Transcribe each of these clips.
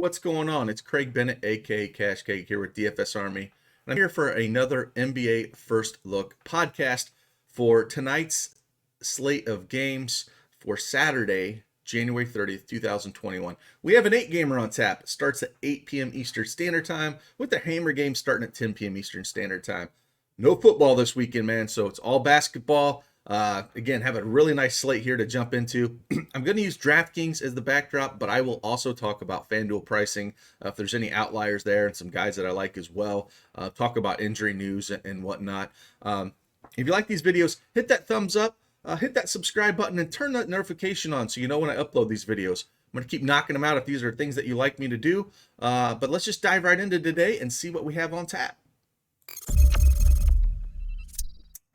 What's going on? It's Craig Bennett, aka Cash Cake, here with DFSArmy, and I'm here for another NBA First Look podcast for tonight's slate of games for Saturday, January 30th, 2021. We have an 8-gamer on tap. It starts at 8 p.m. Eastern Standard Time, with the Hammer game starting at 10 p.m. Eastern Standard Time. No football this weekend, man, so it's all basketball. Again, have a really nice slate here to jump into. I'm going to use DraftKings as the backdrop, but I will also talk about FanDuel pricing, if there's any outliers there, and some guys that I like as well. Talk about injury news and whatnot. If you like these videos, hit that thumbs up, hit that subscribe button, and turn that notification on so you know when I upload these videos. I'm going to keep knocking them out if these are things that you like me to do. But let's just dive right into today and see what we have on tap.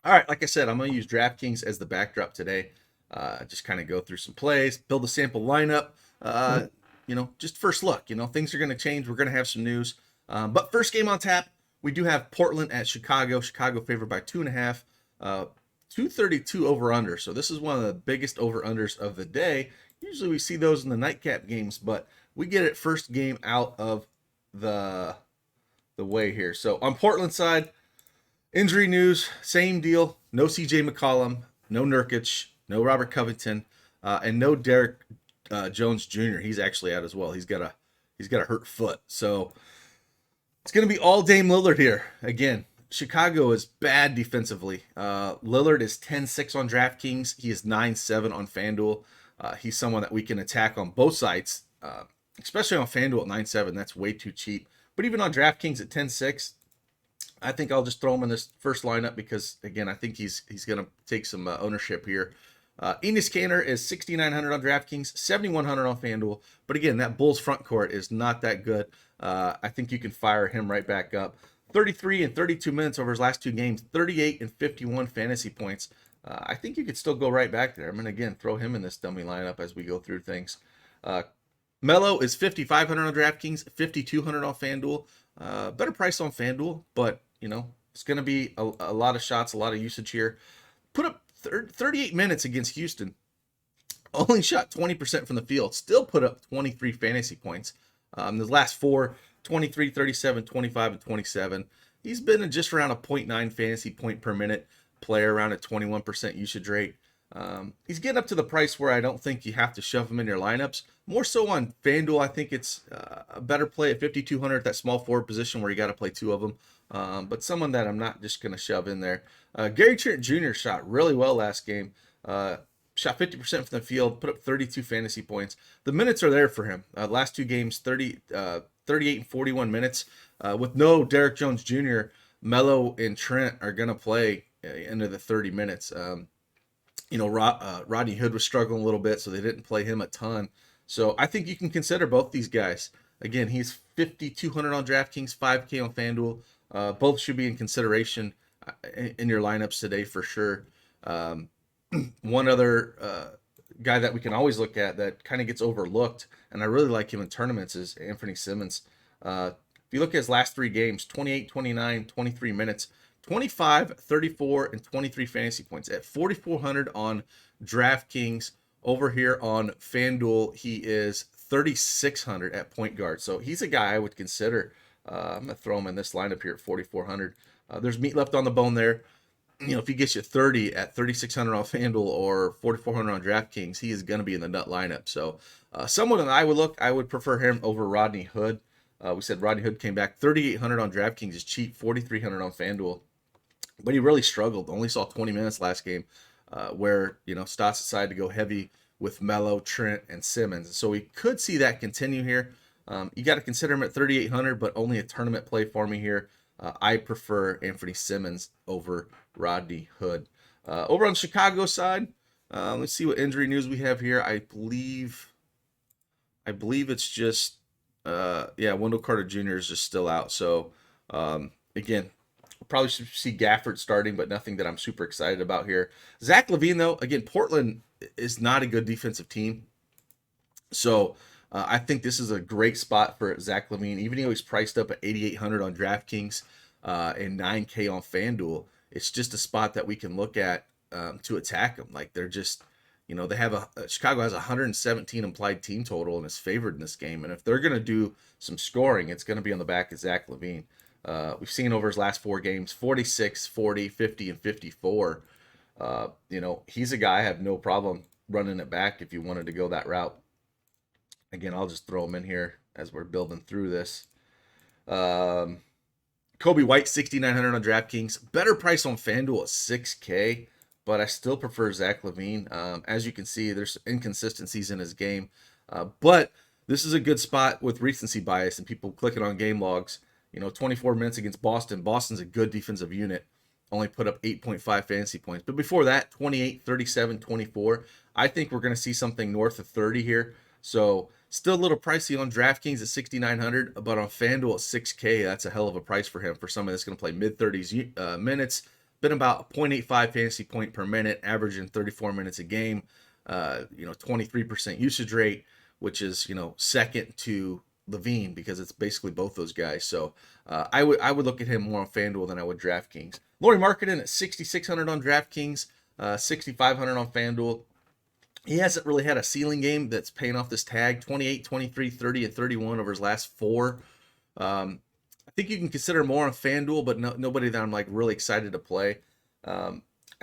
All right, like I said, I'm going to use DraftKings as the backdrop today. Just kind of go through some plays, build a sample lineup. Just first look. Things are going to change. We're going to have some news. But first game on tap, we do have Portland at Chicago. Chicago favored by 2.5. 232 over under. So this is one of the biggest over unders of the day. Usually we see those in the nightcap games, but we get it first game out of the way here. So on Portland's side, injury news, same deal. No CJ McCollum, no Nurkic, no Robert Covington, and no Derek Jones Jr. He's actually out as well. He's got a hurt foot. So it's going to be all Dame Lillard here. Again, Chicago is bad defensively. Lillard is 10-6 on DraftKings. He is 9-7 on FanDuel. He's someone that we can attack on both sides, especially on FanDuel at 9-7. That's way too cheap. But even on DraftKings at 10-6, I think I'll just throw him in this first lineup because, again, I think he's going to take some ownership here. Enes Kanter is 6,900 on DraftKings, 7,100 on FanDuel. But again, that Bulls front court is not that good. I think you can fire him right back up. 33 and 32 minutes over his last two games, 38 and 51 fantasy points. I think you could still go right back there. I'm going to, again, throw him in this dummy lineup as we go through things. Melo is 5,500 on DraftKings, 5,200 on FanDuel. Better price on FanDuel, but it's going to be a lot of shots, a lot of usage here. Put up 38 minutes against Houston. Only shot 20% from the field. Still put up 23 fantasy points. The last four, 23, 37, 25, and 27. He's been just around a 0.9 fantasy point per minute player, around a 21% usage rate. He's getting up to the price where I don't think you have to shove him in your lineups. More so on FanDuel, I think it's a better play at 5,200 at that small forward position where you got to play two of them. But someone that I'm not just going to shove in there. Gary Trent Jr. shot really well last game. Shot 50% from the field, put up 32 fantasy points. The minutes are there for him. Last two games, 38 and 41 minutes. With no Derek Jones Jr., Melo and Trent are going to play into the 30 minutes. Rodney Hood was struggling a little bit, so they didn't play him a ton. So I think you can consider both these guys. Again, he's 5,200 on DraftKings, 5K on FanDuel. Both should be in consideration in your lineups today for sure. One other guy that we can always look at that kind of gets overlooked, and I really like him in tournaments, is Anthony Simmons. If you look at his last three games, 28, 29, 23 minutes, 25, 34, and 23 fantasy points at 4,400 on DraftKings. Over here on FanDuel, he is 3,600 at point guard. So he's a guy I would consider. I'm going to throw him in this lineup here at 4,400. There's meat left on the bone there. If he gets you 30 at 3,600 on FanDuel or 4,400 on DraftKings, he is going to be in the nut lineup. So someone that I would prefer him over Rodney Hood. We said Rodney Hood came back 3,800 on DraftKings is cheap, 4,300 on FanDuel. But he really struggled. Only saw 20 minutes last game where, Stotts decided to go heavy with Melo, Trent, and Simmons. So we could see that continue here. You got to consider him at 3,800, but only a tournament play for me here. I prefer Anthony Simmons over Rodney Hood. Over on Chicago side, let's see what injury news we have here. I believe it's just, Wendell Carter Jr. is just still out. So, again, probably should see Gafford starting, but nothing that I'm super excited about here. Zach LaVine, though, again, Portland is not a good defensive team. So I think this is a great spot for Zach LaVine, even though he's priced up at 8,800 on DraftKings and 9K on FanDuel. It's just a spot that we can look at to attack him. Like, they're just, They have Chicago has 117 implied team total and is favored in this game. And if they're going to do some scoring, it's going to be on the back of Zach LaVine. We've seen over his last 4 games, 46, 40, 50, and 54. He's a guy I have no problem running it back if you wanted to go that route. Again, I'll just throw him in here as we're building through this. Kobe White, 6,900 on DraftKings. Better price on FanDuel at $6K, but I still prefer Zach LaVine. As you can see, there's inconsistencies in his game. But this is a good spot with recency bias and people clicking on game logs. 24 minutes against Boston. Boston's a good defensive unit. Only put up 8.5 fantasy points. But before that, 28, 37, 24. I think we're going to see something north of 30 here. So still a little pricey on DraftKings at 6,900, but on FanDuel at 6K, that's a hell of a price for him. For someone that's going to play mid-30s minutes, been about 0.85 fantasy point per minute, averaging 34 minutes a game. 23% usage rate, which is second to LaVine because it's basically both those guys. So I would look at him more on FanDuel than I would DraftKings. Lauri Markkanen at 6,600 on DraftKings, 6,500 on FanDuel. He hasn't really had a ceiling game that's paying off this tag. 28, 23, 30, and 31 over his last 4. I think you can consider more on FanDuel, but nobody that I'm like really excited to play. I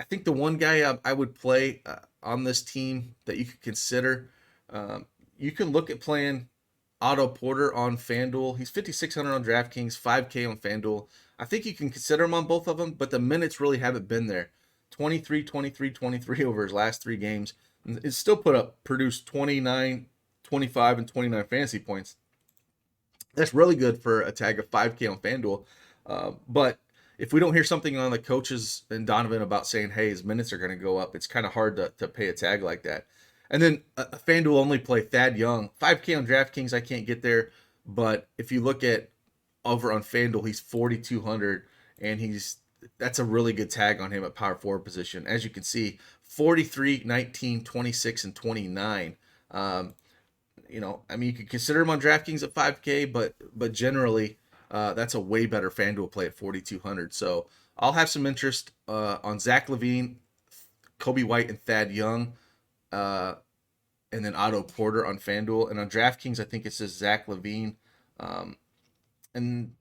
think the one guy I would play on this team that you could consider, you can look at playing Otto Porter on FanDuel. He's 5,600 on DraftKings, 5K on FanDuel. I think you can consider him on both of them, but the minutes really haven't been there. 23, 23, 23 over his last 3 games. It's still produced 29, 25, and 29 fantasy points. That's really good for a tag of 5K on FanDuel. But if we don't hear something on the coaches and Donovan about saying, hey, his minutes are going to go up, it's kind of hard to pay a tag like that. And then FanDuel only play Thad Young. 5K on DraftKings, I can't get there. But if you look at over on FanDuel, he's 4,200, and that's a really good tag on him at power forward position. As you can see, 43, 19, 26, and 29. You could consider him on DraftKings at 5K, but generally, that's a way better FanDuel play at 4,200. So I'll have some interest on Zach LaVine, Kobe White, and Thad Young, and then Otto Porter on FanDuel. And on DraftKings, I think it says Zach LaVine. And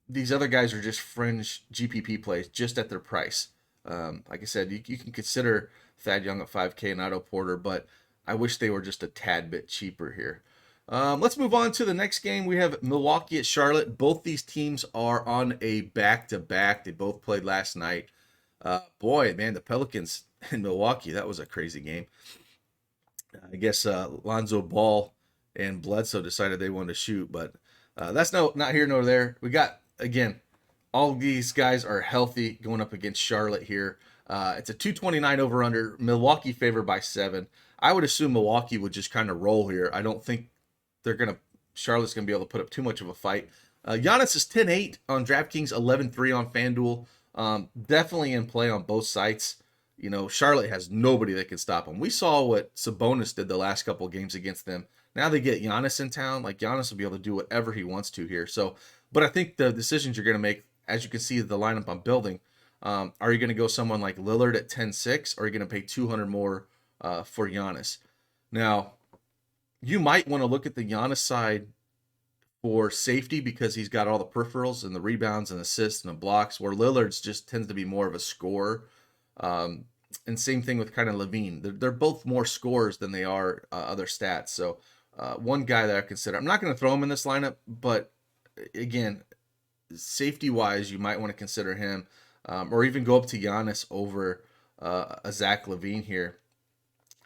these other guys are just fringe GPP plays, just at their price. Like I said, you can consider Thad Young at 5K and Otto Porter, but I wish they were just a tad bit cheaper here. Let's move on to the next game. We have Milwaukee at Charlotte. Both these teams are on a back-to-back. They both played last night. The Pelicans in Milwaukee, that was a crazy game. I guess Lonzo Ball and Bledsoe decided they wanted to shoot, but that's not here nor there. We got, again, all these guys are healthy going up against Charlotte here. It's a 229 over-under. Milwaukee favored by 7. I would assume Milwaukee would just kind of roll here. I don't think Charlotte's going to be able to put up too much of a fight. Giannis is 10-8 on DraftKings, 11-3 on FanDuel. Definitely in play on both sites. Charlotte has nobody that can stop them. We saw what Sabonis did the last couple of games against them. Now they get Giannis in town. Like, Giannis will be able to do whatever he wants to here. So, but I think the decisions you're going to make, as you can see the lineup I'm building, are you going to go someone like Lillard at 10-6, or are you going to pay 200 more for Giannis? Now, you might want to look at the Giannis side for safety because he's got all the peripherals and the rebounds and assists and the blocks, where Lillard's just tends to be more of a scorer. And same thing with kind of LaVine. They're both more scorers than they are other stats. So one guy that I consider, I'm not going to throw him in this lineup, but again, safety-wise, you might want to consider him, or even go up to Giannis over a Zach LaVine here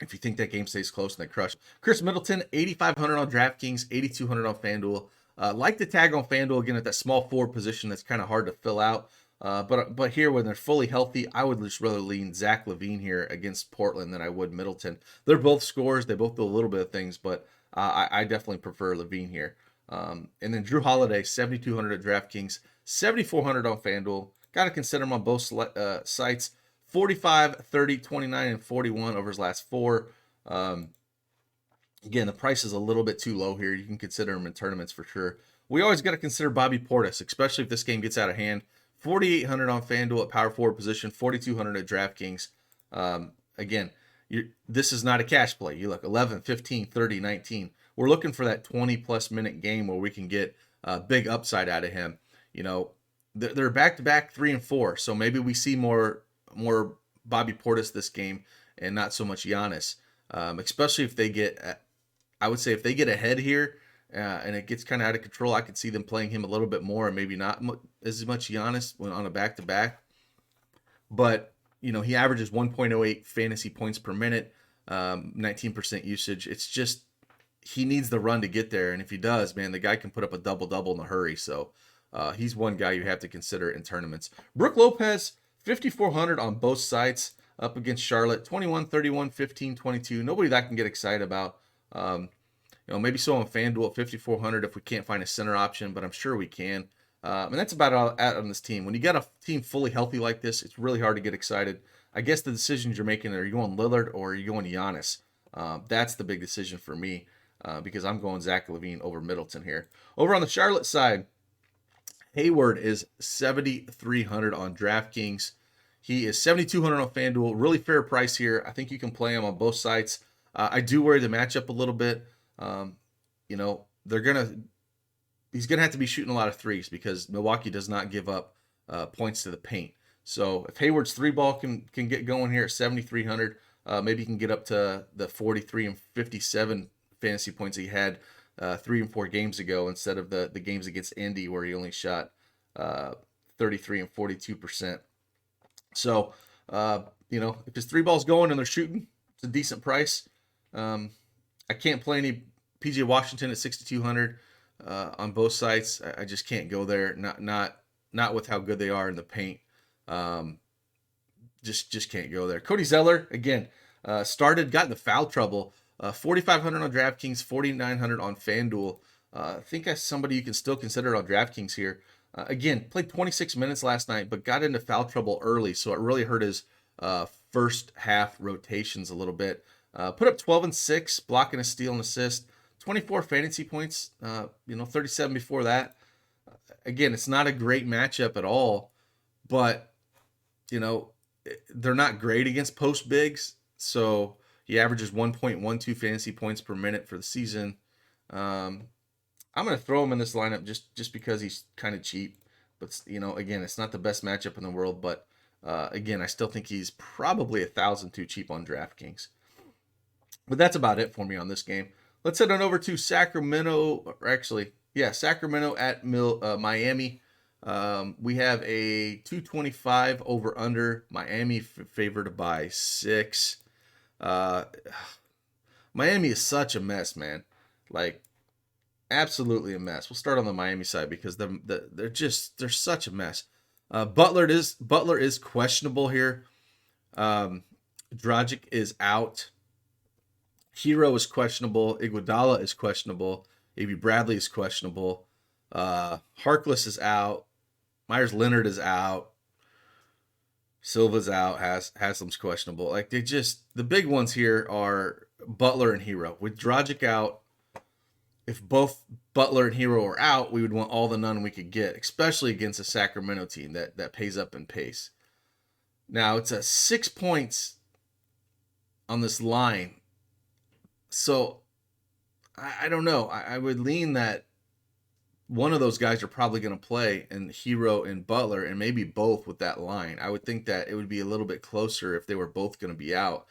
if you think that game stays close and they crush. Chris Middleton, 8,500 on DraftKings, 8,200 on FanDuel. Like the tag on FanDuel, again, at that small forward position that's kind of hard to fill out. But here, when they're fully healthy, I would just rather lean Zach LaVine here against Portland than I would Middleton. They're both scorers. They both do a little bit of things, but I definitely prefer LaVine here. And then Drew Holiday, 7,200 at DraftKings, 7,400 on FanDuel. Got to consider him on both sites. 45, 30, 29, and 41 over his last 4. Again, the price is a little bit too low here. You can consider him in tournaments for sure. We always got to consider Bobby Portis, especially if this game gets out of hand. 4,800 on FanDuel at power forward position, 4,200 at DraftKings. Again, this is not a cash play. You look 11, 15, 30, 19. We're looking for that 20-plus minute game where we can get a big upside out of him. You know, they're back-to-back 3 and 4, so maybe we see more Bobby Portis this game and not so much Giannis, especially if they get, I would say if they get ahead here and it gets kind of out of control, I could see them playing him a little bit more and maybe not as much Giannis when on a back-to-back. But, you know, he averages 1.08 fantasy points per minute, 19% usage. It's just he needs the run to get there, and if he does, man, the guy can put up a double-double in a hurry. So he's one guy you have to consider in tournaments. Brook Lopez, 5,400 on both sides up against Charlotte, 21, 31, 15, 22. Nobody that I can get excited about. You know, maybe so on FanDuel at 5,400 if we can't find a center option, but I'm sure we can. And that's about all out on this team. When you got a team fully healthy like this, it's really hard to get excited. I guess the decisions you're making are you going Lillard or are you going Giannis? That's the big decision for me because I'm going Zach LaVine over Middleton here. Over on the Charlotte side, Hayward is 7,300 on DraftKings. He is 7,200 on FanDuel. Really fair price here. I think you can play him on both sides. I do worry the matchup a little bit. You know, he's gonna have to be shooting a lot of threes because Milwaukee does not give up points to the paint. So if Hayward's three ball can get going here at 7,300, maybe he can get up to the 43 and 57 fantasy points he had 3 and 4 games ago instead of the games against Indy where he only shot 33 and 42%. So you know, if his three ball's going and they're shooting, it's a decent price. I can't play any PJ Washington at 6,200 on both sides. I just can't go there. Not with how good they are in the paint. Just can't go there. Cody Zeller again got in the foul trouble. 4,500 on DraftKings, 4,900 on FanDuel. I think that's somebody you can still consider on DraftKings here. Again, played 26 minutes last night, but got into foul trouble early, so it really hurt his first half rotations a little bit. Put up 12 and 6, blocking a steal and assist, 24 fantasy points, 37 before that. Again, it's not a great matchup at all, but, you know, they're not great against post bigs. So he averages 1.12 fantasy points per minute for the season. I'm going to throw him in this lineup just because he's kind of cheap. But, you know, again, it's not the best matchup in the world. But, again, I still think he's probably 1,000 too cheap on DraftKings. But that's about it for me on this game. Let's head on over to Sacramento. Sacramento at Miami. We have a 225 over under. Miami favored by 6. Miami is such a mess, man. Like, absolutely a mess. We'll start on the Miami side because they're such a mess. Butler is questionable here. Dragic is out. Hero is questionable. Iguodala is questionable. A.B. Bradley is questionable. Harkless is out. Myers Leonard is out. Silva's out. Haslam's questionable. Like the big ones here are Butler and Hero. With Dragic out, if both Butler and Hero are out, we would want all the none we could get, especially against a Sacramento team that pays up in pace. Now it's a 6 points on this line. So I don't know. I would lean that one of those guys are probably going to play, and Hero and Butler, and maybe both with that line. I would think that it would be a little bit closer if they were both going to be out.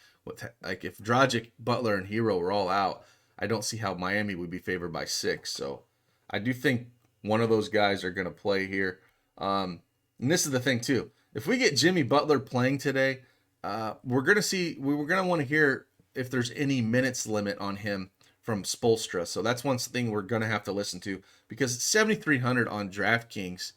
Like if Dragic, Butler, and Hero were all out, I don't see how Miami would be favored by 6. So I do think one of those guys are going to play here. And this is the thing too. If we get Jimmy Butler playing today, we're going to want to hear if there's any minutes limit on him from Spoelstra. So that's one thing we're going to have to listen to because 7,300 on DraftKings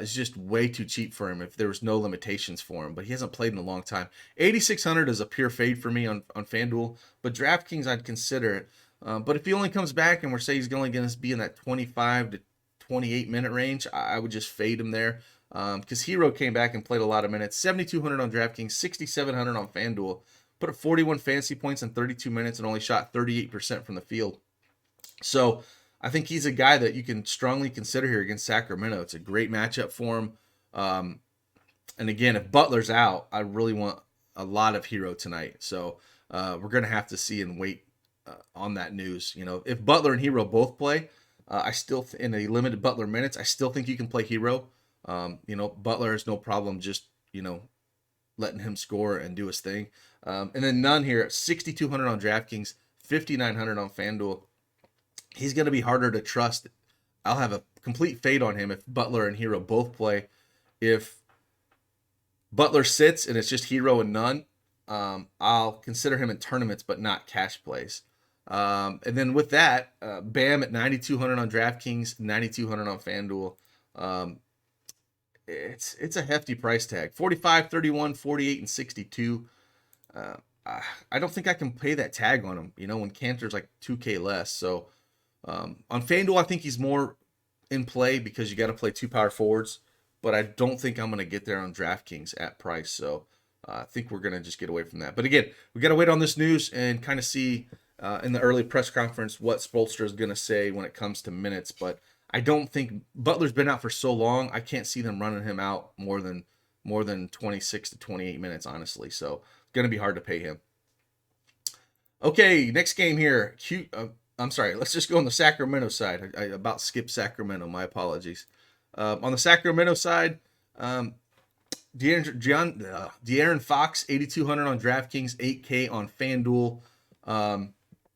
is just way too cheap for him if there was no limitations for him, but he hasn't played in a long time. 8,600 is a pure fade for me on FanDuel, but DraftKings I'd consider it. But if he only comes back and we're saying he's only going to be in that 25 to 28 minute range, I would just fade him there because Hero came back and played a lot of minutes. 7,200 on DraftKings, 6,700 on FanDuel. Put up 41 fantasy points in 32 minutes and only shot 38% from the field. So I think he's a guy that you can strongly consider here against Sacramento. It's a great matchup for him. And again, if Butler's out, I really want a lot of Hero tonight. So we're going to have to see and wait on that news. If Butler and Hero both play, I still in a limited Butler minutes, I still think you can play Hero. Butler has no problem just letting him score and do his thing. And then Nunn here at 6,200 on DraftKings, 5,900 on FanDuel. He's going to be harder to trust. I'll have a complete fade on him if Butler and Hero both play. If Butler sits and it's just Hero and Nunn, I'll consider him in tournaments, but not cash plays. And then with that, Bam at 9,200 on DraftKings, 9,200 on FanDuel. It's a hefty price tag. 45, 31, 48, and 62. I don't think I can pay that tag on him, when Cantor's like 2K less. So on FanDuel, I think he's more in play because you got to play two power forwards. But I don't think I'm going to get there on DraftKings at price. So I think we're going to just get away from that. But again, we got to wait on this news and kind of see in the early press conference what Spoelstra is going to say when it comes to minutes. But I don't think Butler's been out for so long. I can't see them running him out more than 26 to 28 minutes, honestly. So it's going to be hard to pay him. Okay, next game here. I'm sorry. Let's just go on the Sacramento side. I about skipped Sacramento. My apologies. On the Sacramento side, De'Aaron Fox, 8,200 on DraftKings, 8K on FanDuel.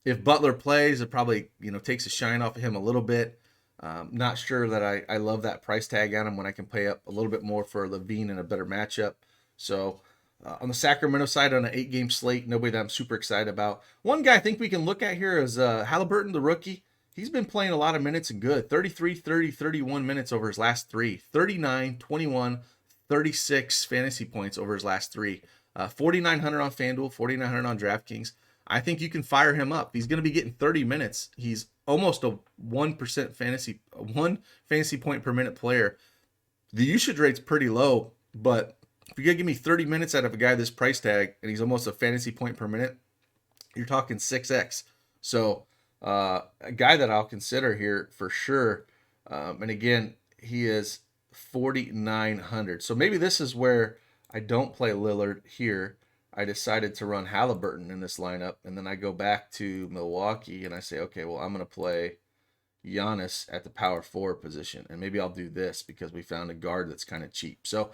If Butler plays, it probably takes a shine off of him a little bit. Not sure that I love that price tag on him when I can pay up a little bit more for Levine in a better matchup. So on the Sacramento side, on an 8-game slate, nobody that I'm super excited about. One guy I think we can look at here is Halliburton, the rookie. He's been playing a lot of minutes and good. 33, 30, 31 minutes over his last three. 39, 21, 36 fantasy points over his last three. 4,900 on FanDuel, 4,900 on DraftKings. I think you can fire him up. He's going to be getting 30 minutes. He's almost a 1% one fantasy point per minute player. The usage rate's pretty low, but if you're going to give me 30 minutes out of a guy this price tag and he's almost a fantasy point per minute, you're talking 6x. So a guy that I'll consider here for sure. And again, he is 4,900. So maybe this is where I don't play Lillard here. I decided to run Halliburton in this lineup, and then I go back to Milwaukee and I say, okay, well, I'm going to play Giannis at the power forward position, and maybe I'll do this because we found a guard that's kind of cheap. So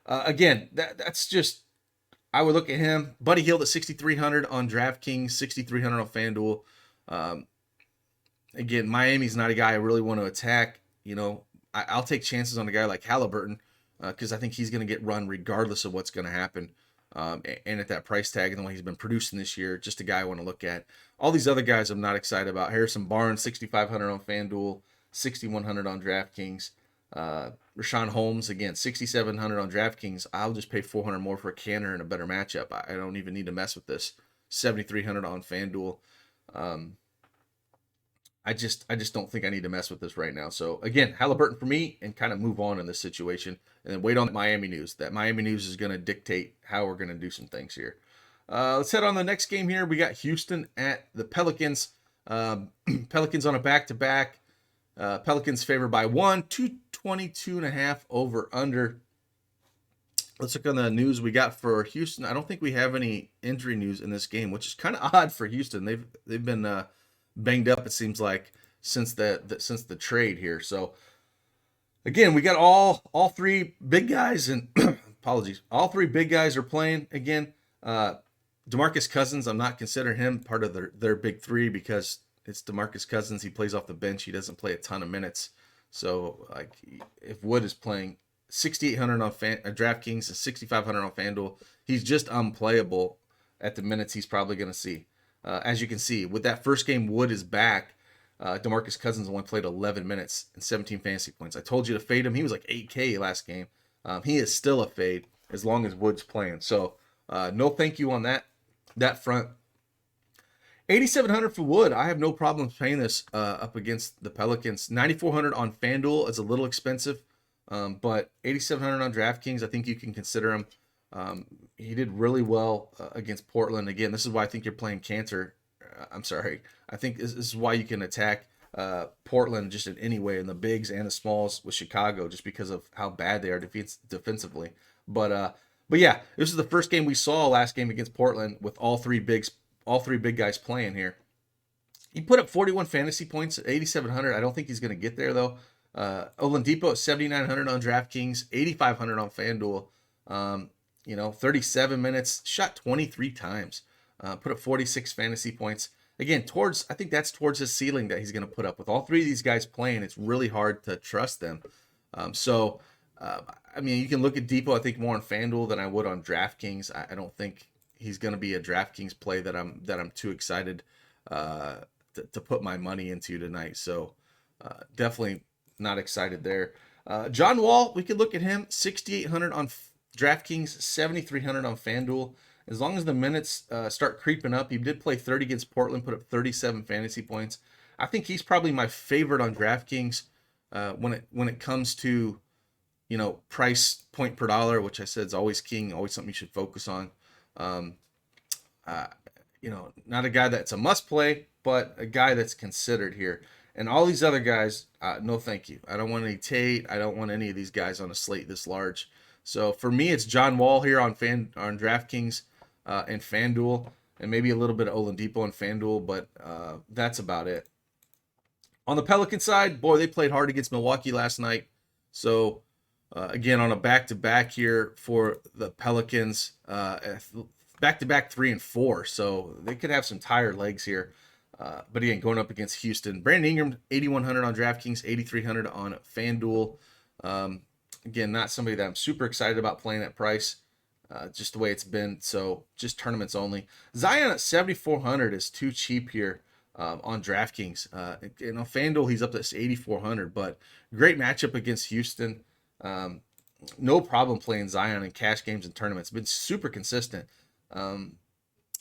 again, that's just, I would look at him. Buddy Hield at 6,300 on DraftKings, 6,300 on FanDuel. Again, Miami's not a guy I really want to attack. I'll take chances on a guy like Halliburton because I think he's going to get run regardless of what's going to happen. And at that price tag and the way he's been producing this year, just a guy I want to look at. All these other guys I'm not excited about. Harrison Barnes, 6,500 on FanDuel, 6,100 on DraftKings. Rashawn Holmes, again, 6,700 on DraftKings. I'll just pay 400 more for a Cantor and a better matchup. I don't even need to mess with this. 7,300 on FanDuel. I just don't think I need to mess with this right now. So again, Halliburton for me, and kind of move on in this situation, and then wait on Miami news. That Miami news is going to dictate how we're going to do some things here. Let's head on to the next game here. We got Houston at the Pelicans. Pelicans on a back-to-back. Pelicans favored by 1, 222.5 over under. Let's look on the news we got for Houston. I don't think we have any injury news in this game, which is kind of odd for Houston. They've been banged up, it seems like, since the trade here. So again, we got all three big guys, and apologies, all three big guys are playing again. DeMarcus Cousins, I'm not considering him part of their big three because it's DeMarcus Cousins. He plays off the bench. He doesn't play a ton of minutes. So like, if Wood is playing 6,800 on DraftKings and 6,500 on FanDuel, he's just unplayable at the minutes he's probably going to see. As you can see, with that first game, Wood is back. DeMarcus Cousins only played 11 minutes and 17 fantasy points. I told you to fade him. He was like 8K last game. He is still a fade as long as Wood's playing. So no thank you on that front. 8,700 for Wood. I have no problem paying this up against the Pelicans. 9,400 on FanDuel is a little expensive, but 8,700 on DraftKings, I think you can consider him. He did really well against Portland. Again, this is why I think you're playing Cantor. I think this is why you can attack Portland just in any way, in the bigs and the smalls with Chicago, just because of how bad they are defensively. But yeah, this is the first game we saw last game against Portland with all three bigs all three big guys playing here. He put up 41 fantasy points at 8,700. I don't think he's going to get there, though. Oladipo at 7,900 on DraftKings, 8,500 on FanDuel. 37 minutes, shot 23 times, put up 46 fantasy points. Again, I think that's towards his ceiling that he's going to put up. With all three of these guys playing, it's really hard to trust them. You can look at Depot, I think, more on FanDuel than I would on DraftKings. I don't think he's going to be a DraftKings play that I'm too excited to put my money into tonight. So definitely not excited there. John Wall, we could look at him, 6,800 on DraftKings, 7,300 on FanDuel. As long as the minutes start creeping up, he did play 30 against Portland, put up 37 fantasy points. I think he's probably my favorite on DraftKings when it comes to price point per dollar, which I said is always king, always something you should focus on. Not a guy that's a must play, but a guy that's considered here. And all these other guys, no thank you. I don't want any Tate. I don't want any of these guys on a slate this large. So for me, it's John Wall here on DraftKings and FanDuel, and maybe a little bit of Oladipo on FanDuel, but that's about it. On the Pelican side, boy, they played hard against Milwaukee last night. So again, on a back-to-back here for the Pelicans, back-to-back 3 and 4, so they could have some tired legs here. But again, going up against Houston. Brandon Ingram, 8,100 on DraftKings, 8,300 on FanDuel. Again, not somebody that I'm super excited about playing at price, just the way it's been. So just tournaments only. Zion at 7,400 is too cheap here on DraftKings. FanDuel, he's up to 8,400, but great matchup against Houston. No problem playing Zion in cash games and tournaments. Been super consistent.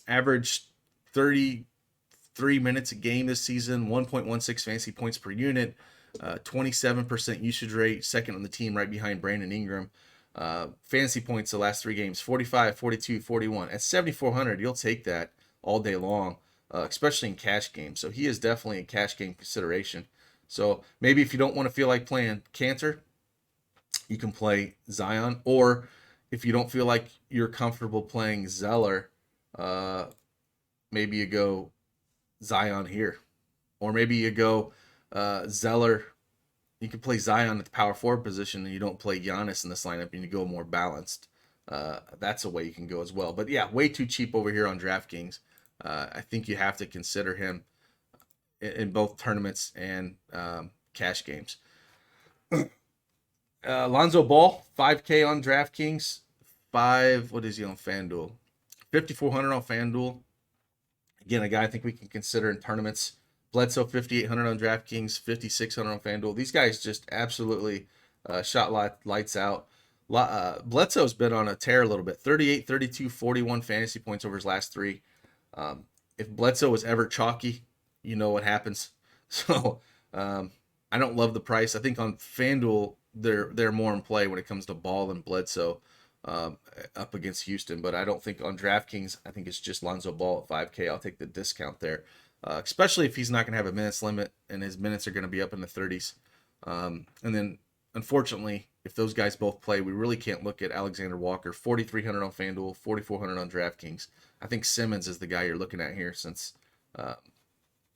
Averaged 33 minutes a game this season, 1.16 fantasy points per unit, 27% usage rate, second on the team right behind Brandon Ingram. Fantasy points the last 3 games, 45, 42, 41. At 7,400, you'll take that all day long, especially in cash games. So he is definitely a cash game consideration. So maybe if you don't want to feel like playing Cantor, you can play Zion. Or if you don't feel like you're comfortable playing Zeller, maybe you go Zion here. Or maybe you go Zeller. You can play Zion at the power forward position and you don't play Giannis in this lineup and you go more balanced. That's a way you can go as well. But yeah, way too cheap over here on DraftKings. I think you have to consider him in both tournaments and cash games. Lonzo Ball, 5K on DraftKings. What is he on FanDuel? 5,400 on FanDuel. Again, a guy I think we can consider in tournaments. Bledsoe, 5,800 on DraftKings, 5,600 on FanDuel. These guys just absolutely shot lights out. Bledsoe's been on a tear a little bit. 38, 32, 41 fantasy points over his last 3. If Bledsoe was ever chalky, you know what happens. So I don't love the price. I think on FanDuel, they're more in play when it comes to Ball and Bledsoe up against Houston. But I don't think on DraftKings, I think it's just Lonzo Ball at 5K. I'll take the discount there. Especially if he's not going to have a minutes limit and his minutes are going to be up in the 30s. And then, unfortunately, if those guys both play, we really can't look at Alexander Walker, 4,300 on FanDuel, 4,400 on DraftKings. I think Simmons is the guy you're looking at here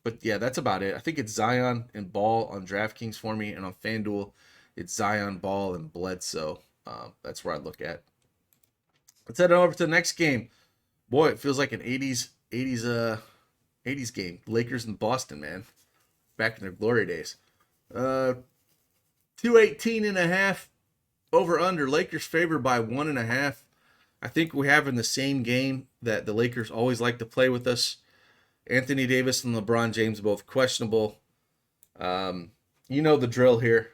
but yeah, that's about it. I think it's Zion and Ball on DraftKings for me, and on FanDuel, it's Zion, Ball, and Bledsoe. That's where I look at. Let's head on over to the next game. Boy, it feels like an 80s game. Lakers and Boston, man. Back in their glory days. 218.5 over under. Lakers favored by 1.5. I think we have in the same game that the Lakers always like to play with us. Anthony Davis and LeBron James both questionable. You know the drill here.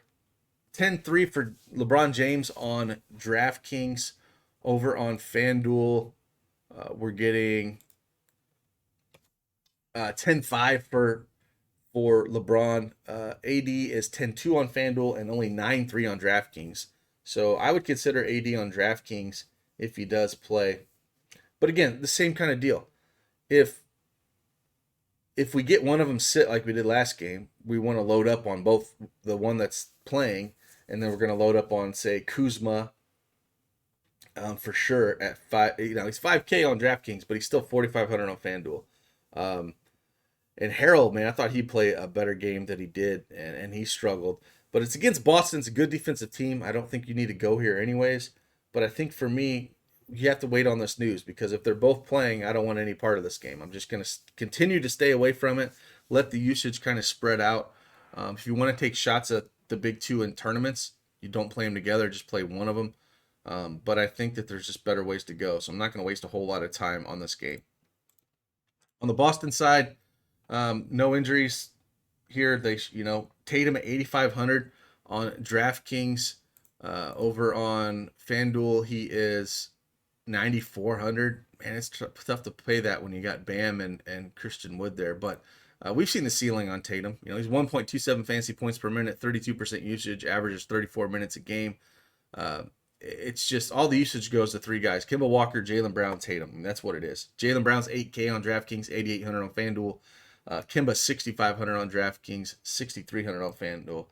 10-3 for LeBron James on DraftKings. Over on FanDuel, we're getting 10-5 for LeBron. AD is 10-2 on FanDuel and only 9-3 on DraftKings. So I would consider AD on DraftKings if he does play. But again, the same kind of deal. If we get one of them sit like we did last game, we want to load up on both the one that's playing, and then we're going to load up on, say, Kuzma for sure at 5. He's 5K on DraftKings, but he's still 4,500 on FanDuel. Um, and Harold, man, I thought he'd play a better game than he did, and he struggled. But it's against Boston. It's a good defensive team. I don't think you need to go here anyways. But I think for me, you have to wait on this news because if they're both playing, I don't want any part of this game. I'm just going to continue to stay away from it, let the usage kind of spread out. If you want to take shots at the big two in tournaments, you don't play them together, just play one of them. But I think that there's just better ways to go. So I'm not going to waste a whole lot of time on this game. On the Boston side, no injuries here. Tatum at 8,500 on DraftKings. Over on FanDuel, he is 9,400. Man, it's tough to pay that when you got Bam and Christian Wood there. But we've seen the ceiling on Tatum. He's 1.27 fantasy points per minute, 32% usage, averages 34 minutes a game. It's just all the usage goes to three guys: Kemba Walker, Jaylen Brown, Tatum. I mean, that's what it is. Jaylen Brown's 8K on DraftKings, 8,800 on FanDuel. Kemba 6,500 on DraftKings, 6,300 on FanDuel.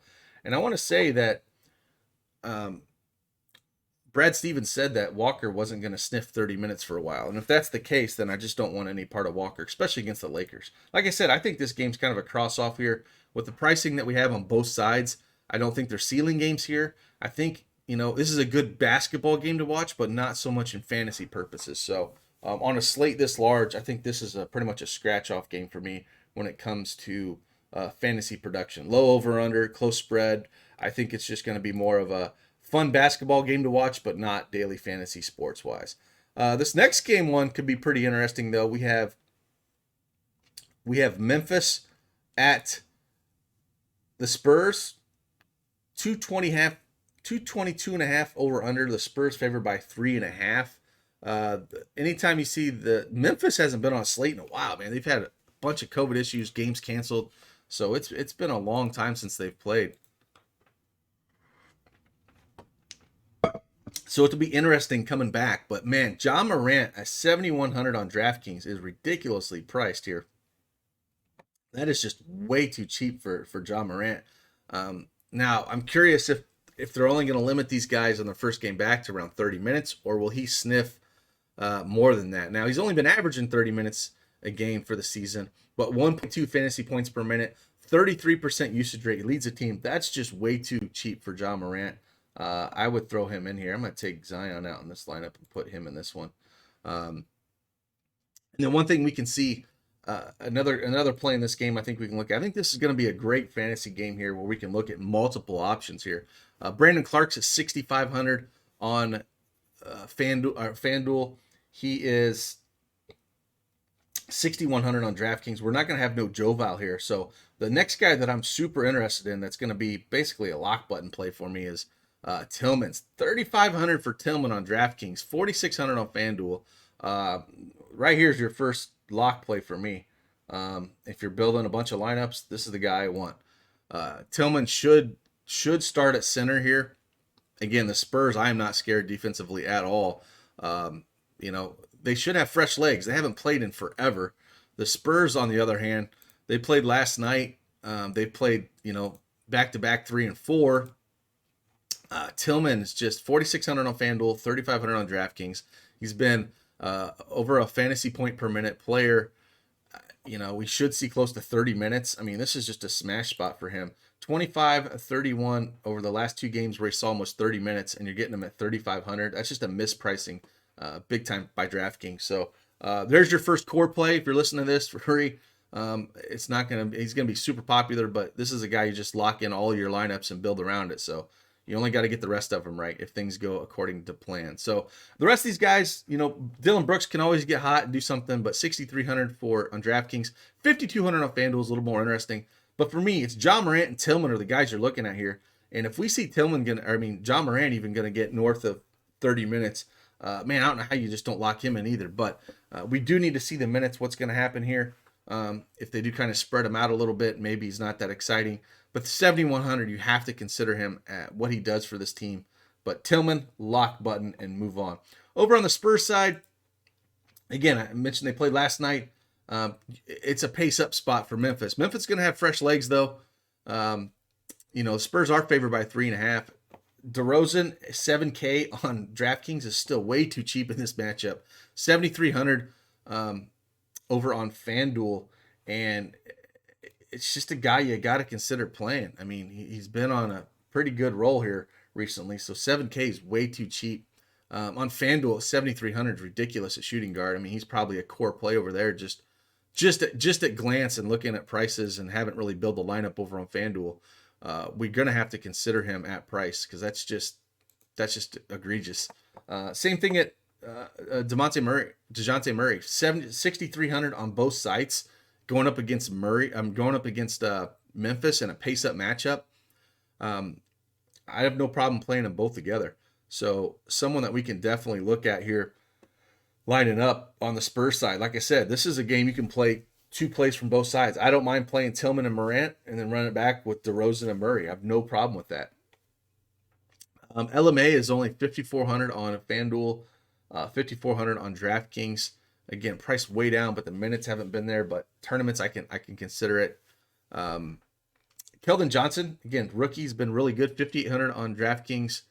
And I want to say that Brad Stevens said that Walker wasn't going to sniff 30 minutes for a while. And if that's the case, then I just don't want any part of Walker, especially against the Lakers. Like I said, I think this game's kind of a cross-off here. With the pricing that we have on both sides, I don't think they're ceiling games here. I think, this is a good basketball game to watch, but not so much in fantasy purposes. So on a slate this large, I think this is pretty much a scratch-off game for me when it comes to fantasy production. Low over-under, close spread. I think it's just going to be more of a fun basketball game to watch, but not daily fantasy sports-wise. This next game one could be pretty interesting, though. We have Memphis at the Spurs, 222.5 over under. The Spurs favored by 3.5. Anytime you see Memphis hasn't been on a slate in a while, man. They've had a bunch of COVID issues, games canceled, so it's been a long time since they've played. So it'll be interesting coming back. But man, Ja Morant at 7,100 on DraftKings is ridiculously priced here. That is just way too cheap for Ja Morant. Now I'm curious if they're only going to limit these guys on their first game back to around 30 minutes, or will he sniff more than that? Now he's only been averaging 30 minutes a game for the season, but 1.2 fantasy points per minute, 33% usage rate, leads the team. That's just way too cheap for Ja Morant. I would throw him in here. I'm going to take Zion out in this lineup and put him in this one. And then one thing we can see, another play in this game I think we can look at. I think this is going to be a great fantasy game here where we can look at multiple options here. Brandon Clark's at 6,500 on FanDuel. He is 6,100 on DraftKings. We're not going to have no Joval here. So the next guy that I'm super interested in that's going to be basically a lock button play for me is Tillman's. 3,500 for Tillman on DraftKings, 4,600 on FanDuel. Right here's your first lock play for me. If you're building a bunch of lineups, this is the guy I want. Tillman should start at center here. Again, the Spurs, I am not scared defensively at all. They should have fresh legs. They haven't played in forever. The Spurs, on the other hand, they played last night. They played, back-to-back 3 and 4. Tillman is just 4,600 on FanDuel, 3,500 on DraftKings. He's been over a fantasy point per minute player. We should see close to 30 minutes. I mean, this is just a smash spot for him. 25-31 over the last 2 games where he saw almost 30 minutes, and you're getting him at 3,500. That's just a mispricing big time by DraftKings. So there's your first core play. If you're listening to this, hurry. He's going to be super popular, but this is a guy you just lock in all your lineups and build around it. So you only got to get the rest of them right if things go according to plan. So the rest of these guys, Dylan Brooks can always get hot and do something, but 6,300 on DraftKings, 5,200 on FanDuel is a little more interesting. But for me, it's Ja Morant and Tillman are the guys you're looking at here. And if we see Ja Morant even going to get north of 30 minutes, man, I don't know how you just don't lock him in either. But we do need to see the minutes, what's going to happen here. If they do kind of spread him out a little bit, maybe he's not that exciting. But 7,100, you have to consider him at what he does for this team. But Tillman, lock button, and move on. Over on the Spurs side, again, I mentioned they played last night. It's a pace-up spot for Memphis. Memphis is going to have fresh legs, though. Spurs are favored by 3.5. DeRozan, 7K on DraftKings is still way too cheap in this matchup. 7,300. over on FanDuel, and it's just a guy you got to consider playing. I mean, he's been on a pretty good roll here recently, so 7K is way too cheap. On FanDuel, 7,300 is ridiculous at shooting guard. I mean, he's probably a core play over there just at glance and looking at prices, and haven't really built a lineup over on FanDuel. We're gonna have to consider him at price because that's just egregious. Same thing at DeJounte Murray, 6,300 on both sides, going up against Murray. I'm going up against Memphis in a pace-up matchup. I have no problem playing them both together. So someone that we can definitely look at here, lining up on the Spurs side. Like I said, this is a game you can play two plays from both sides. I don't mind playing Tillman and Morant and then run it back with DeRozan and Murray. I have no problem with that. LMA is only 5,400 on FanDuel, 5,400 on DraftKings. Again, price way down, but the minutes haven't been there. But tournaments, I can consider it. Keldon Johnson, again, rookie's been really good. 5,800 on DraftKings,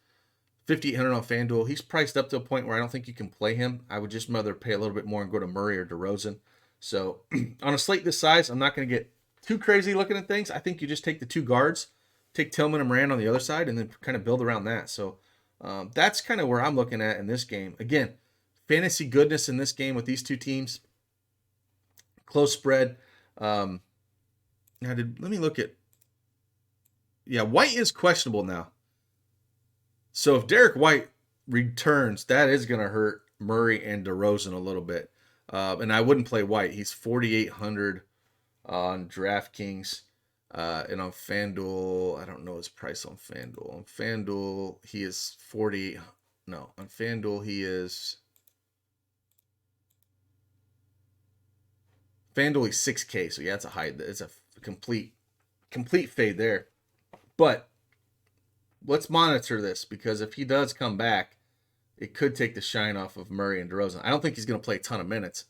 5,800 on FanDuel. He's priced up to a point where I don't think you can play him. I would just rather pay a little bit more and go to Murray or DeRozan. So on a slate this size, I'm not going to get too crazy looking at things. I think you just take the two guards, take Tillman and Moran on the other side, and then kind of build around that. So that's kind of where I'm looking at in this game. Again, fantasy goodness in this game with these two teams. Close spread. Let me look at. Yeah, White is questionable now. So if Derek White returns, that is going to hurt Murray and DeRozan a little bit. And I wouldn't play White. He's 4,800 on DraftKings. And on FanDuel, I don't know his price on FanDuel. On FanDuel, he is 40. No, on FanDuel, he is. FanDuel, he's 6K. So yeah, it's a high. It's a complete fade there. But let's monitor this, because if he does come back, it could take the shine off of Murray and DeRozan. I don't think he's going to play a ton of minutes,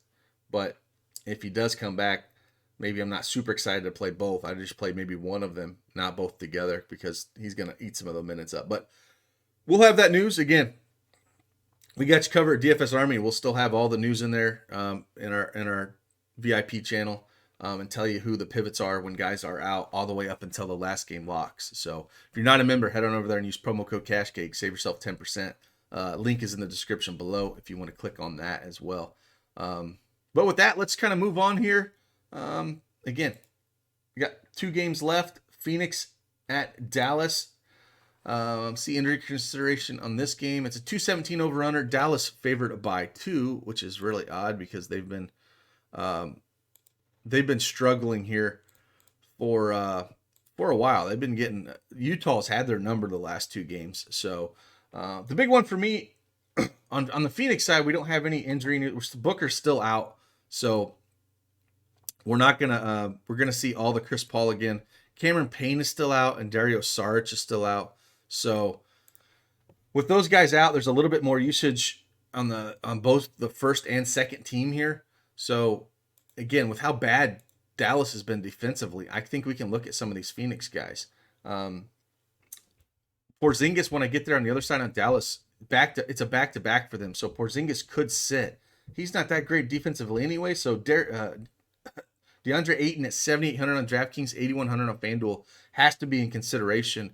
but if he does come back, maybe I'm not super excited to play both. I just play maybe one of them, not both together, because he's going to eat some of the minutes up. But we'll have that news again. We got you covered at DFSArmy. We'll still have all the news in there in our VIP channel. And tell you who the pivots are when guys are out, all the way up until the last game locks. So if you're not a member, head on over there and use promo code CashCake. Save yourself 10%. Link is in the description below if you want to click on that as well. But with that, let's kind of move on here. Again, we got 2 games left. Phoenix at Dallas. See injury consideration on this game. It's a 217 over-under. Dallas favored by 2, which is really odd because they've been struggling here for a while. They've been getting Utah's had their number the last 2 games. So the big one for me on the Phoenix side, we don't have any injury news. Booker's still out, so we're gonna see all the Chris Paul again. Cameron Payne is still out, and Dario Saric is still out. So with those guys out, there's a little bit more usage on both the first and second team here. So again, with how bad Dallas has been defensively, I think we can look at some of these Phoenix guys. Porzingis, when I get there on the other side on Dallas, it's a back-to-back for them. So Porzingis could sit. He's not that great defensively anyway. So DeAndre Ayton at 7,800 on DraftKings, 8,100 on FanDuel has to be in consideration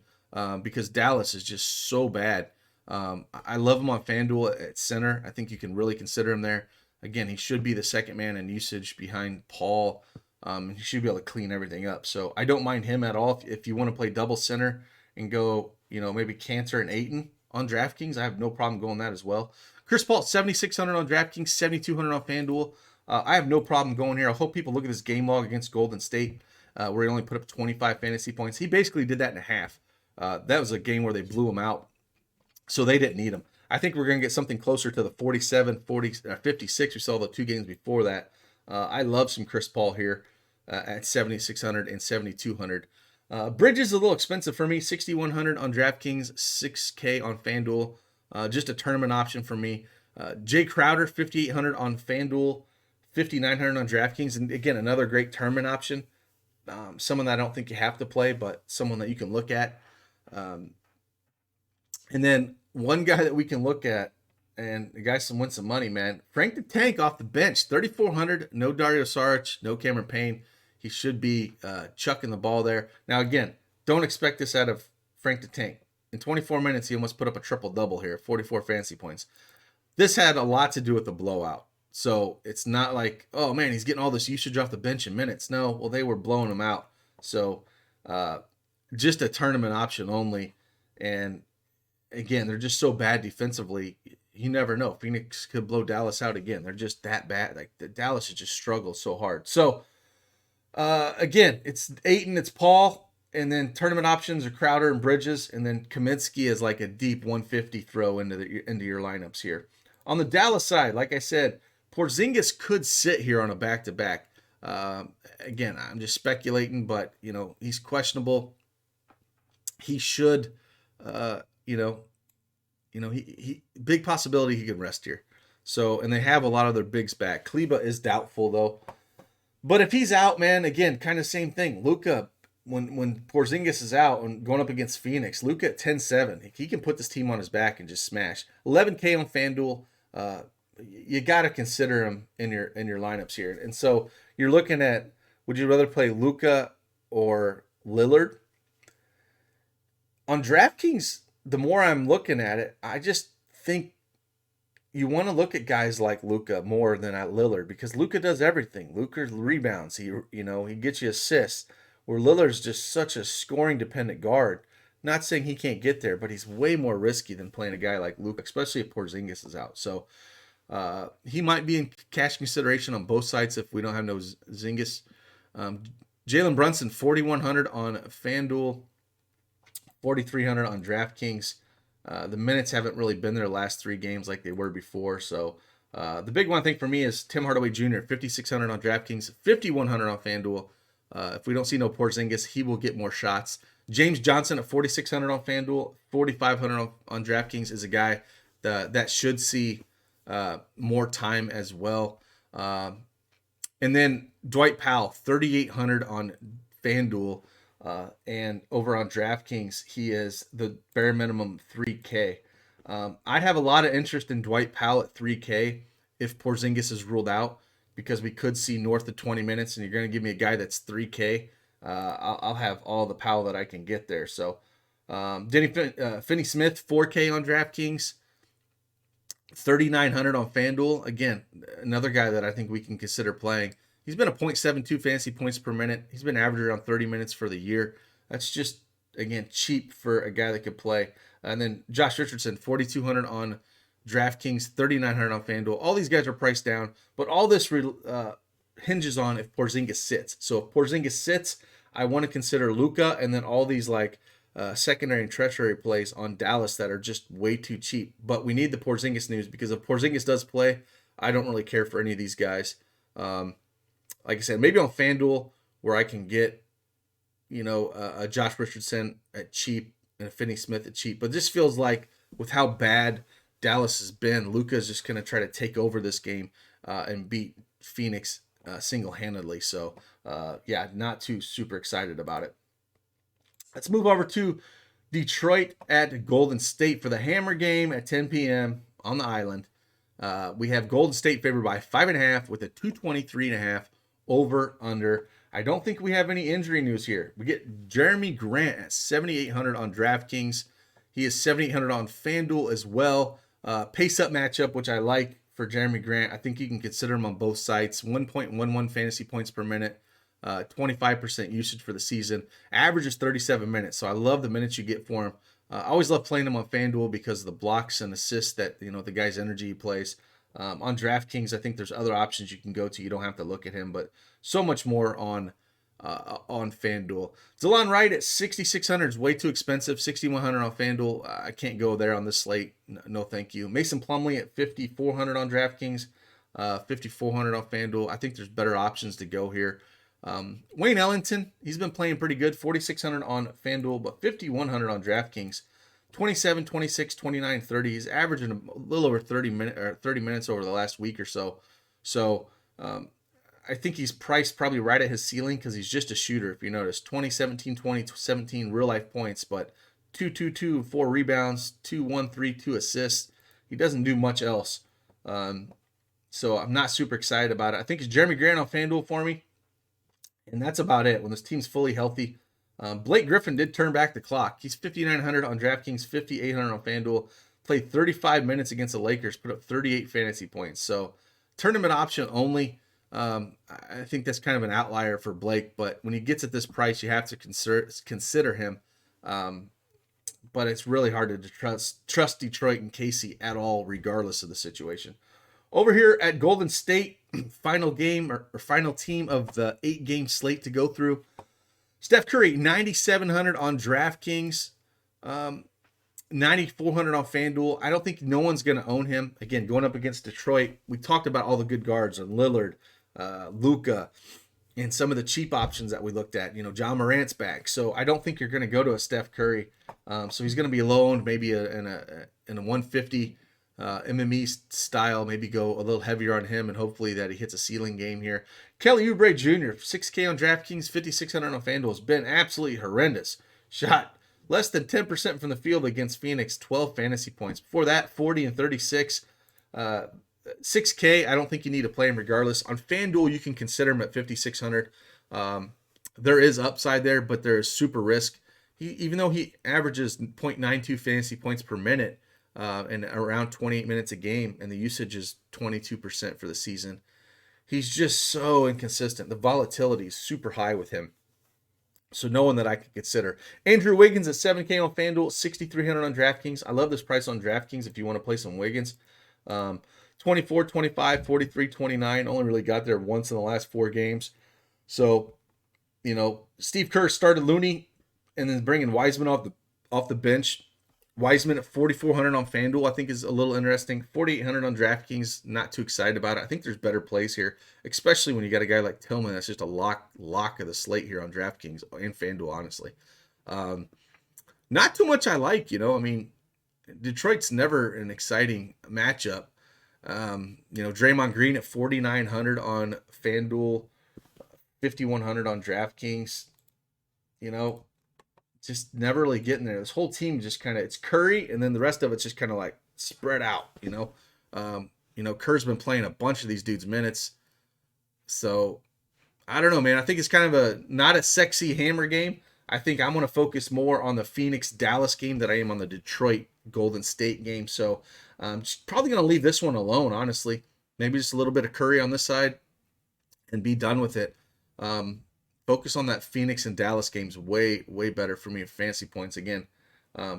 because Dallas is just so bad. I love him on FanDuel at center. I think you can really consider him there. Again, he should be the second man in usage behind Paul. He should be able to clean everything up. So I don't mind him at all. If you want to play double center and go, maybe Cantor and Ayton on DraftKings, I have no problem going that as well. Chris Paul, 7,600 on DraftKings, 7,200 on FanDuel. I have no problem going here. I hope people look at this game log against Golden State, where he only put up 25 fantasy points. He basically did that in a half. That was a game where they blew him out, so they didn't need him. I think we're going to get something closer to the 47, 56 we saw the 2 games before that. I love some Chris Paul here at 7,600 and 7,200. Bridges is a little expensive for me, 6,100 on DraftKings, 6K on FanDuel. Just a tournament option for me. Jay Crowder, 5,800 on FanDuel, 5,900 on DraftKings. And again, another great tournament option. Someone that I don't think you have to play, but someone that you can look at. And then one guy that we can look at and the guys can win some money, man. Frank the Tank off the bench, 3,400. No Dario Saric, no Cameron Payne. He should be chucking the ball there. Now, again, don't expect this out of Frank the Tank. In 24 minutes, he almost put up a triple-double here, 44 fantasy points. This had a lot to do with the blowout. So it's not like, oh, man, he's getting all this usage off the bench in minutes. No, well, they were blowing him out. So just a tournament option only. And, again, they're just so bad defensively. You never know. Phoenix could blow Dallas out again. They're just that bad. Like, the Dallas has just struggled so hard. So, again, it's Ayton, it's Paul. And then tournament options are Crowder and Bridges, and then Kaminsky is like a deep 150 throw into your lineups here. On the Dallas side, like I said, Porzingis could sit here on a back-to-back. Again, I'm just speculating, but he's questionable. He should, he big possibility he could rest here. So, and they have a lot of their bigs back. Kleba is doubtful though, but if he's out, man, again, kind of same thing. Luka. When Porzingis is out and going up against Phoenix, Luka at 10-7, he can put this team on his back and just smash. 11K on FanDuel, you got to consider him in your lineups here. And so you're looking at, would you rather play Luka or Lillard? On DraftKings, the more I'm looking at it, I just think you want to look at guys like Luka more than at Lillard because Luka does everything. Luka rebounds, he gets you assists. Where Lillard's just such a scoring-dependent guard. Not saying he can't get there, but he's way more risky than playing a guy like Luka, especially if Porzingis is out. So he might be in cash consideration on both sides if we don't have no Zingis. Jalen Brunson, 4,100 on FanDuel, 4,300 on DraftKings. The minutes haven't really been there the last 3 games like they were before. So the big one, I think, for me is Tim Hardaway Jr., 5,600 on DraftKings, 5,100 on FanDuel. If we don't see no Porzingis, he will get more shots. James Johnson at 4,600 on FanDuel, 4,500 on DraftKings is a guy that should see more time as well. And then Dwight Powell, 3,800 on FanDuel, and over on DraftKings, he is the bare minimum 3K. I'd have a lot of interest in Dwight Powell at 3K if Porzingis is ruled out, because we could see north of 20 minutes, and you're going to give me a guy that's 3K. I'll have all the Powell that I can get there. So Finney Smith, 4K on DraftKings, 3,900 on FanDuel. Again, another guy that I think we can consider playing. He's been a .72 fantasy points per minute. He's been averaging around 30 minutes for the year. That's just, again, cheap for a guy that could play. And then Josh Richardson, 4,200 on DraftKings, 3,900 on FanDuel. All these guys are priced down, but all this hinges on if Porzingis sits. So if Porzingis sits, I want to consider Luka, and then all these secondary and tertiary plays on Dallas that are just way too cheap. But we need the Porzingis news, because if Porzingis does play, I don't really care for any of these guys. Like I said, maybe on FanDuel where I can get, a Josh Richardson at cheap and a Finney Smith at cheap. But this feels like with how bad Dallas has been, Luka's just going to try to take over this game and beat Phoenix single-handedly. So, not too super excited about it. Let's move over to Detroit at Golden State for the Hammer game at 10 p.m. on the island. We have Golden State favored by 5.5 with a 223.5 over/under. I don't think we have any injury news here. We get Jeremy Grant at 7,800 on DraftKings. He is 7,800 on FanDuel as well. Pace-up matchup, which I like for Jeremy Grant. I think you can consider him on both sides. 1.11 fantasy points per minute, 25% usage for the season. Average is 37 minutes, so I love the minutes you get for him. I always love playing him on FanDuel because of the blocks and assists that the guy's energy he plays. On DraftKings, I think there's other options you can go to. You don't have to look at him, but so much more on FanDuel. Delon Wright at 6,600 is way too expensive. 6,100 on FanDuel. I can't go there on this slate. No, thank you. Mason Plumlee at 5,400 on DraftKings. 5,400 on FanDuel. I think there's better options to go here. Wayne Ellington, he's been playing pretty good. 4,600 on FanDuel, but 5,100 on DraftKings. 27, 26, 29, 30. He's averaging a little over 30 minutes over the last week or so. So I think he's priced probably right at his ceiling because he's just a shooter. If you notice, 20, 17, 20, 17 real life points, but 2, 2, 2, 4 rebounds, 2, 1, 3, 2 assists. He doesn't do much else. So I'm not super excited about it. I think it's Jeremy Grant on FanDuel for me. And that's about it. When this team's fully healthy, Blake Griffin did turn back the clock. He's 5,900 on DraftKings, 5,800 on FanDuel. Played 35 minutes against the Lakers, put up 38 fantasy points. So tournament option only. I think that's kind of an outlier for Blake, but when he gets at this price, you have to consider him. But it's really hard to trust Detroit and Casey at all, regardless of the situation. Over here at Golden State, final game or final team of the 8-game slate to go through. Steph Curry, 9,700 on DraftKings, 9,400 on FanDuel. I don't think no one's going to own him. Again, going up against Detroit, we talked about all the good guards on Lillard, Luka, and some of the cheap options that we looked at. John Morant's back, so I don't think you're going to go to a Steph Curry. So he's going to be low owned, maybe in a 150 MME style. Maybe go a little heavier on him, and hopefully that he hits a ceiling game here. Kelly Oubre Jr., 6K on DraftKings, 5,600 on FanDuel. Has been absolutely horrendous. Shot less than 10% from the field against Phoenix, 12 fantasy points. Before that, 40 and 36. 6K, I don't think you need to play him regardless. On FanDuel, you can consider him at 5,600. There is upside there, but there is super risk. Even though he averages 0.92 fantasy points per minute and around 28 minutes a game, and the usage is 22% for the season, he's just so inconsistent. The volatility is super high with him. So no one that I could consider. Andrew Wiggins at 7K on FanDuel, 6,300 on DraftKings. I love this price on DraftKings if you want to play some Wiggins. 24, 25, 43, 29. Only really got there once in the last 4 games. So, Steve Kerr started Looney and then bringing Wiseman off the bench. Wiseman at 4,400 on FanDuel, I think is a little interesting. 4,800 on DraftKings, not too excited about it. I think there's better plays here, especially when you got a guy like Tillman. That's just a lock of the slate here on DraftKings and FanDuel, honestly. Not too much I like, Detroit's never an exciting matchup. Draymond Green at 4,900 on FanDuel, 5,100 on DraftKings. Just never really getting there. This whole team just kind of, it's Curry, and then the rest of it's just kind of like spread out, Kerr's been playing a bunch of these dudes' minutes. So I don't know, man. I think it's kind of not a sexy hammer game. I think I'm going to focus more on the Phoenix-Dallas game than I am on the Detroit-Golden State game. So I'm probably going to leave this one alone, honestly. Maybe just a little bit of Curry on this side and be done with it. Focus on that Phoenix and Dallas game's way, way better for me in fantasy points. Again,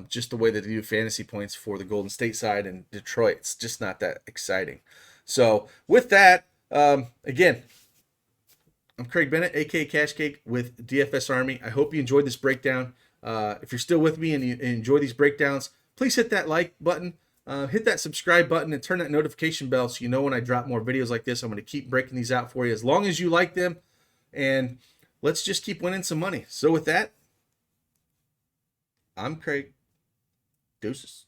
just the way that they do fantasy points for the Golden State side and Detroit, it's just not that exciting. So with that, again, I'm Craig Bennett, aka Cash Cake with DFSArmy. I hope you enjoyed this breakdown. If you're still with me and you enjoy these breakdowns, please hit that like button, hit that subscribe button, and turn that notification bell so you know when I drop more videos like this. I'm going to keep breaking these out for you as long as you like them, and let's just keep winning some money. So with that, I'm Craig. Deuces.